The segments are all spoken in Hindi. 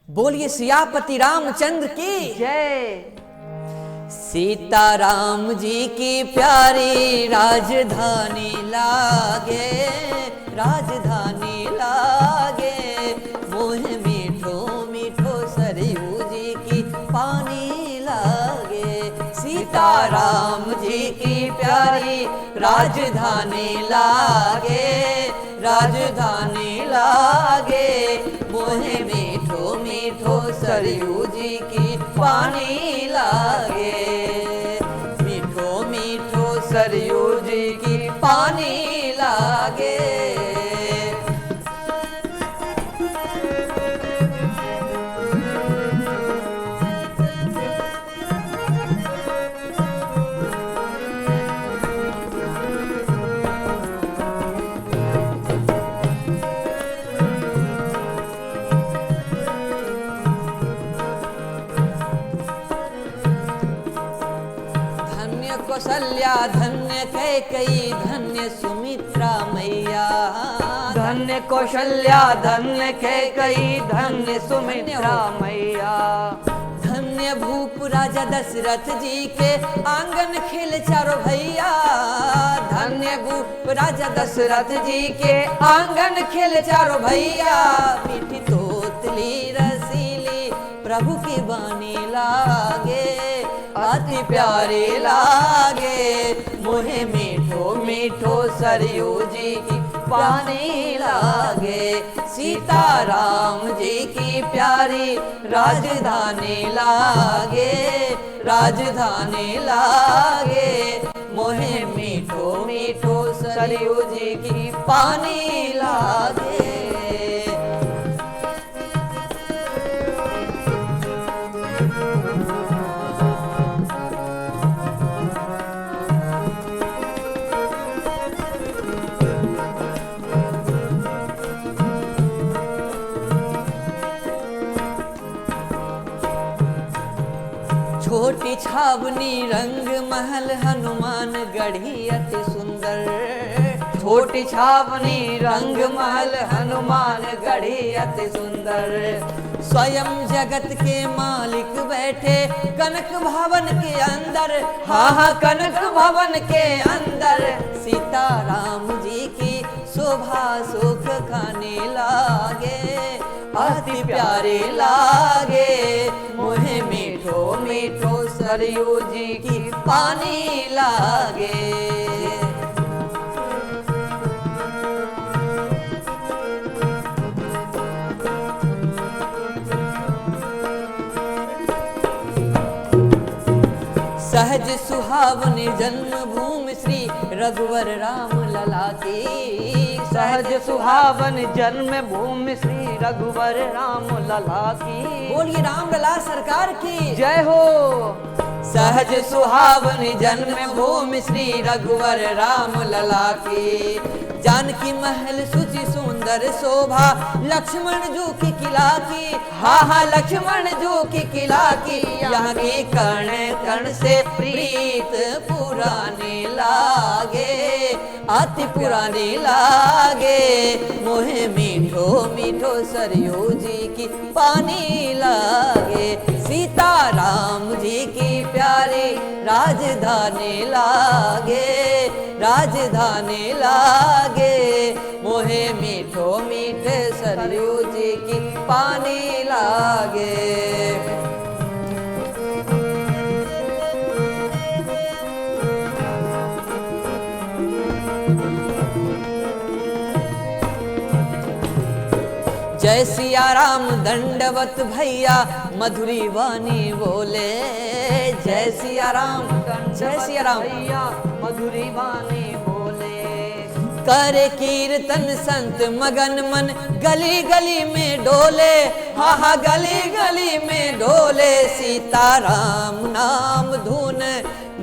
बोलिए सियापति रामचंद्र की जय। सीताराम जी की प्यारी राजधानी लागे, राजधानी लागे, मोह मीठो मीठो सरयू जी की पानी लागे। सीताराम जी की प्यारी राजधानी लागे, राजधानी लागे, मोह मीठो मीठो सरयू जी की पानी लागे। मीठो मीठो सरयू जी की पानी लागे। कौशल्या धन्य कैकेयी धन्य सुमित्रा मैया। धन्य कौशल्या धन्य कैकेयी धन्य सुमित्रा मैया। धन्य भूप राजा दशरथ जी के आंगन खेल चारों भैया। धन्य भूप राजा दशरथ जी के आंगन खेल चारों भैया। मीठी तोतली रसीली प्रभु की बानी लागे, अति प्यारे लागे, मोहे मीठो मीठो सरयू जी की पानी लागे। सीताराम जी की प्यारी राजधानी लागे, राजधानी लागे, मोहे मीठो मीठो सरयू जी की पानी लागे। छोटी छावनी रंग महल हनुमान गढ़ी अति सुंदर। छोटी छावनी रंग महल हनुमान गढ़ी अति सुंदर। स्वयं जगत के मालिक बैठे कनक भवन के अंदर। हाँ हाँ कनक भवन के अंदर। सीताराम जी की शोभा सुख खाने लागे, अति प्यारे लागे, मोहे मीठो मीठो सरयू जी की पानी लागे। सहज सुहावनी जन्मभूमि श्री रघुवर राम लला की। सहज सुहावन जन्म भूमि श्री रघुवर राम लला की। बोलिए राम लला सरकार की जय हो। सहज सुहावन जन्म भूमि श्री रघुवर राम लला की। जानकी महल सुचि सुंदर शोभा लक्ष्मण जू की किला की। हाँ हाँ लक्ष्मण जू की किला की। यहाँ की कण कण से प्रीत पुरानी लागे, अति पुरानी लागे, मोहे मीठो मीठो सरयू जी की पानी लागे। सीताराम जी की प्यारी राजधानी लागे, राजधानी लागे, मोहे मीठो मीठे सरयू जी की पानी लागे। जय सिया राम दंडवत भैया मधुरी वाणी बोले। जय सिया राम, जय सिया राम भैया मधुरी वाणी बोले। करे कीर्तन संत मगन मन गली गली में डोले। हाँ हाँ गली गली में डोले। सीताराम नाम धुन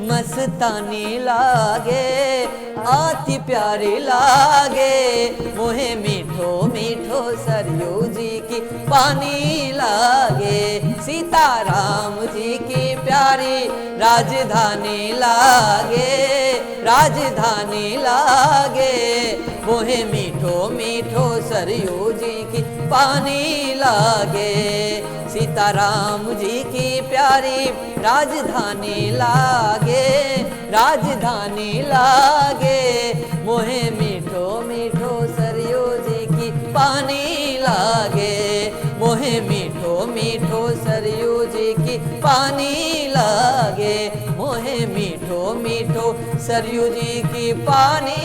मस्तानी लागे, अति प्यारी लागे, मोहे मीठो मीठो सरयू जी की पानी लागे। सीताराम जी की प्यारी राजधानी लागे, राजधानी लागे, मोहे मीठो मीठो सरयू जी की पानी लागे। सीताराम जी की प्यारी राजधानी लागे, राजधानी लागे। मोहे मीठो मीठो सरयू जी की पानी लागे, मोहे मीठो मीठो सरयू जी की पानी लागे, मोहे मीठो मीठो सरयू जी की पानी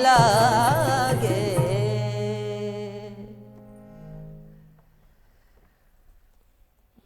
लागे।